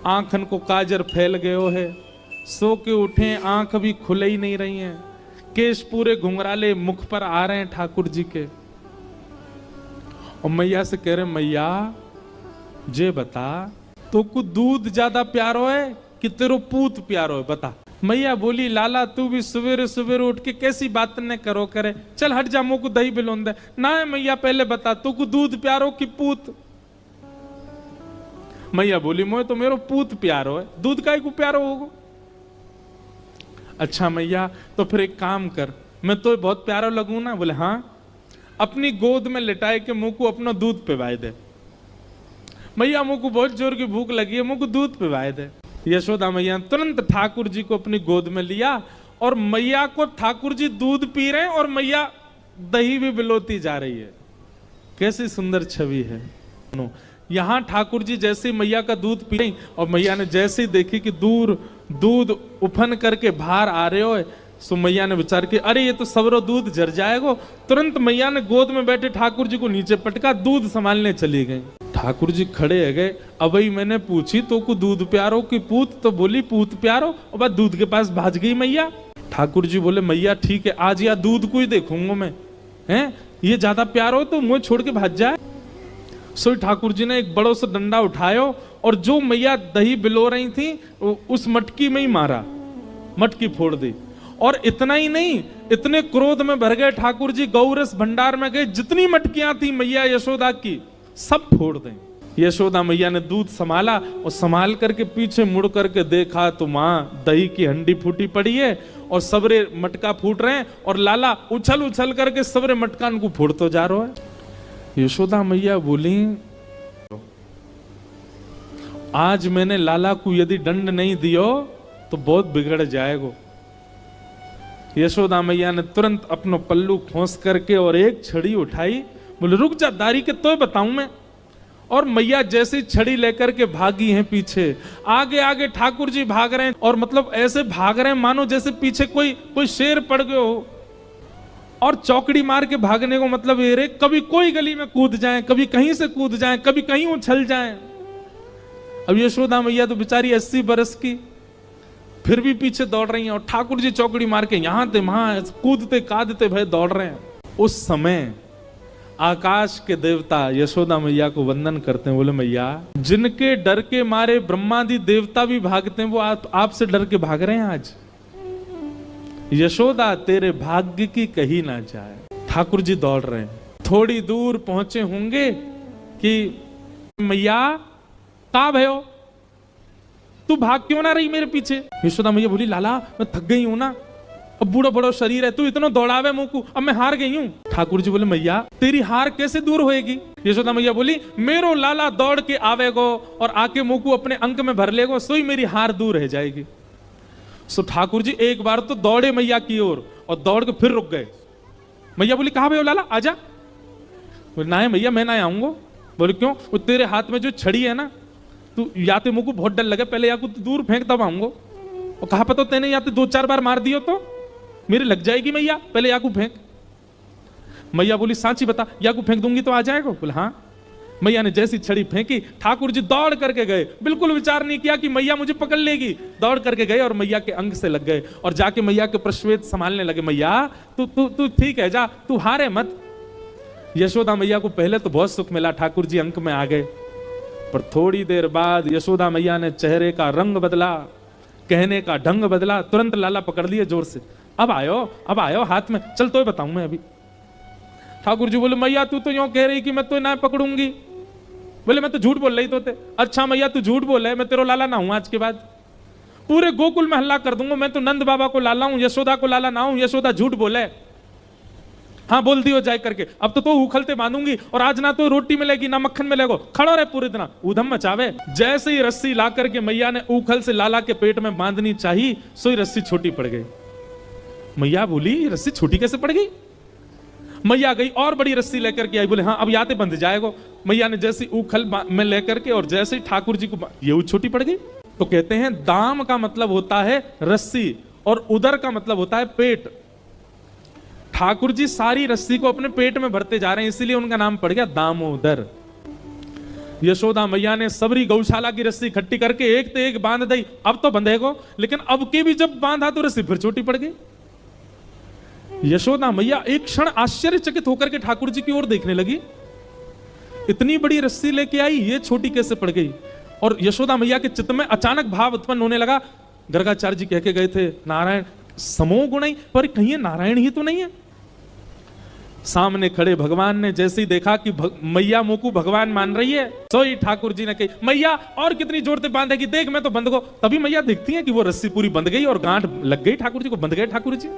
आंखन को काजर फैल गयो है, सो के उठे आंख भी खुले ही नहीं रही हैं, केश पूरे घुंघराले मुख पर आ रहे हैं ठाकुर जी के। और मैया से कह रहे मैया जे बता तो को दूध ज्यादा प्यारो है कि तेरो पूत प्यारो है, बता। मैया बोली लाला तू भी सवेरे सवेरे उठ के कैसी बात न करो करे, चल हट जा मुँह को दही बिलोंद है ना। मैया पहले बता तू को दूध प्यारो कि पूत। मैया बोली मोए तो मेरो पूत प्यारो है, दूध काहे को प्यारो होगो। अच्छा मैया तो फिर एक काम कर, मैं तो बहुत प्यारा लगूं ना। बोले हाँ, अपनी गोद में लिटाए के मुंह को अपना दूध पिवाए दे। मैया मुंह को बहुत जोर की भूख लगी है, मुंह को दूध पिवाए दे। यशोदा मैया तुरंत ठाकुर जी को अपनी गोद में लिया और मैया को ठाकुर जी दूध पी रहे हैं और मैया दही भी बिलोती जा रही है। कैसी सुंदर छवि है। यहां ठाकुर जी जैसे मैया का दूध पी रही और मैया ने जैसे ही देखी कि दूर दूध उफन करके बाहर आ रहे हो, सो मैया ने विचार किया अरे ये तो सबरो दूध जर जाएगा। तुरंत मैया ने गोद में बैठे ठाकुर जी को नीचे पटका, दूध संभालने चली गई। ठाकुर जी खड़े है गए। अब मैंने पूछी तो को दूध प्यारो कि पूत, तो बोली पूत प्यारो। और बाद दूध के पास भाज गई मैया। ठाकुर जी बोले मैया ठीक है, आज या दूध को ही देखूंगा मैं, हैं ये ज्यादा प्यारो तो मुंह छोड़ के भाज जाए। सो ठाकुर जी ने एक बड़ो सा डंडा उठायो और जो मैया दही बिलो रही थी उस मटकी में ही मारा, मटकी फोड़ दी। और इतना ही नहीं, इतने क्रोध में भर गए ठाकुर जी, गौरस भंडार में गए, जितनी मटकियां थी मैया यशोदा की सब फोड़ दें। यशोदा मैया ने दूध संभाला और संभाल करके पीछे मुड़ करके देखा तो माँ दही की हंडी फूटी पड़ी है और सबरे मटका फूट रहे हैं और लाला उछल उछल करके सबरे मटकान को फोड़ते जा रहा है। यशोदा मैया बोली आज मैंने लाला को यदि दंड नहीं दियो तो बहुत बिगड़ जाएगा। यशोदा मैया ने तुरंत अपनो पल्लू खोस करके और एक छड़ी उठाई, बोले रुक जा दारी के तो बताऊं मैं। और मैया जैसी छड़ी लेकर के भागी हैं पीछे, आगे आगे ठाकुर जी भाग रहे हैं और मतलब ऐसे भाग रहे हैं मानो जैसे पीछे कोई शेर पड़ गए हो। और चौकड़ी मार के भागने को मतलब ये रे, कभी कोई गली में कूद जाए, कभी कहीं से कूद जाए, कभी कहीं उछल जाए। अब यशोदा मैया तो बेचारी 80 बरस की फिर भी पीछे दौड़ रही हैं और ठाकुर जी चौकड़ी मार के यहां थे वहां कूदते कादते भय दौड़ रहे हैं। उस समय आकाश के देवता यशोदा मैया को वंदन करते हैं, बोले मैया जिनके डर के मारे ब्रह्मादि देवता भी भागते हैं वो आपसे डर के भाग रहे हैं आज। यशोदा तेरे भाग्य की कही ना जाए। ठाकुर जी दौड़ रहे हैं, थोड़ी दूर पहुंचे होंगे कि मैया का भयो तू भाग क्यों ना रही मेरे पीछे। यशोदा मैया बोली लाला मैं थक गई हूं ना, अब बूढ़ा बड़ा शरीर है, तू इतना दौड़ावे मुंह को, अब मैं हार गई हूं। ठाकुर जी बोले मैया तेरी हार कैसे दूर होएगी। यशोदा मैया बोली मेरो लाला दौड़ के आवेगो और आके मुंह को अपने अंक में भर लेगो, सोई मेरी हार दूर रह जाएगी। सो ठाकुर जी एक बार तो दौड़े मैया की ओर और दौड़ के फिर रुक गए। मैया बोली कहां भयो लाला आजा। बोले ना मैया मैं ना आऊंगा। बोले क्यों। वो तेरे हाथ में जो छड़ी है ना, तू या तो मुझको बहुत डर लगे, पहले या को दूर फेंक तब आऊंगा। और कहा पता तेने या तो 2-4 बार मार दियो तो मेरे लग जाएगी मैया, पहले या को फेंक। मैया बोली सांची बता, या को फेंक दूंगी तो आ जाएगा। बोले हाँ। मैया ने जैसी छड़ी फेंकी, ठाकुर जी दौड़ करके गए, बिल्कुल विचार नहीं किया कि मैया मुझे पकड़ लेगी। दौड़ करके गए और मैया के अंग से लग गए और जाके मैया के प्रश्वेत संभालने लगे। मैया तू ठीक है, जा तू हारे मत। यशोदा मैया को पहले तो बहुत सुख मिला, ठाकुर जी अंक में आ गए, पर थोड़ी देर बाद यशोदा मैया ने चेहरे का रंग बदला, कहने का ढंग बदला, तुरंत लाला पकड़ लिए जोर से। अब आयो हाथ में, चल तो बताऊं मैं अभी। ठाकुर जी बोले मैया तू तो यूं कह रही कि मैं तो ना पकड़ूंगी। बोले मैं तो झूठ बोल रही तो थे। अच्छा मैया तू झूठ बोल है, मैं तेरा लाला ना हूं आज के बाद, पूरे गोकुल में हल्ला कर दूंगा, मैं तो नंद बाबा को लाला हूं, यशोदा को लाला ना हूं। यशोदा झूठ बोले, हाँ बोल दियो जाए करके। अब तो उखलते बांधूंगी और आज ना तो रोटी मिलेगी ना मक्खन मिलेगा, खड़ो रहे पूरे दिन ऊधम मचावे। जैसे ही रस्सी ला करके मैया ने उखल से लाला के पेट में बांधनी चाहिए, सोई रस्सी छोटी पड़ गई। मैया बोली रस्सी छोटी कैसे पड़ गई। मैया गई और बड़ी रस्सी लेकर के आई, बोले हाँ अब याते बंध जाएगा। मैया ने जैसी उखल में लेकर के और जैसे ठाकुर जी को ये छोटी पड़ गई। तो कहते हैं दाम का मतलब होता है रस्सी और उदर का मतलब होता है पेट। ठाकुर जी सारी रस्सी को अपने पेट में भरते जा रहे हैं, इसीलिए उनका नाम पड़ गया दामोदर। यशोदा मैया ने सबरी गौशाला की रस्सी इकट्ठी करके एक ते एक बांध दी। अब तो बंधेगो, लेकिन अब के भी जब बांधा तो रस्सी फिर छोटी पड़ गई। यशोदा मैया एक क्षण आश्चर्यचकित होकर के ठाकुर जी की ओर देखने लगी। इतनी बड़ी रस्सी लेके आई, ये छोटी कैसे पड़ गई? और यशोदा मैया के चित्त में अचानक भाव उत्पन्न होने लगा। गर्गाचार्य जी कह के गए थे नारायण समो गुण, पर कहीं ये नारायण ही तो नहीं है। सामने खड़े भगवान ने जैसे ही देखा कि मैया मोकू भगवान मान रही है, सोई ठाकुर जी ने कही मैया और कितनी जोर से बांधेगी, देख मैं तो बंध गो। तभी मैया देखती है कि वो रस्सी पूरी बंध गई और गांठ लग गई ठाकुर जी को, बंध गए ठाकुर जी।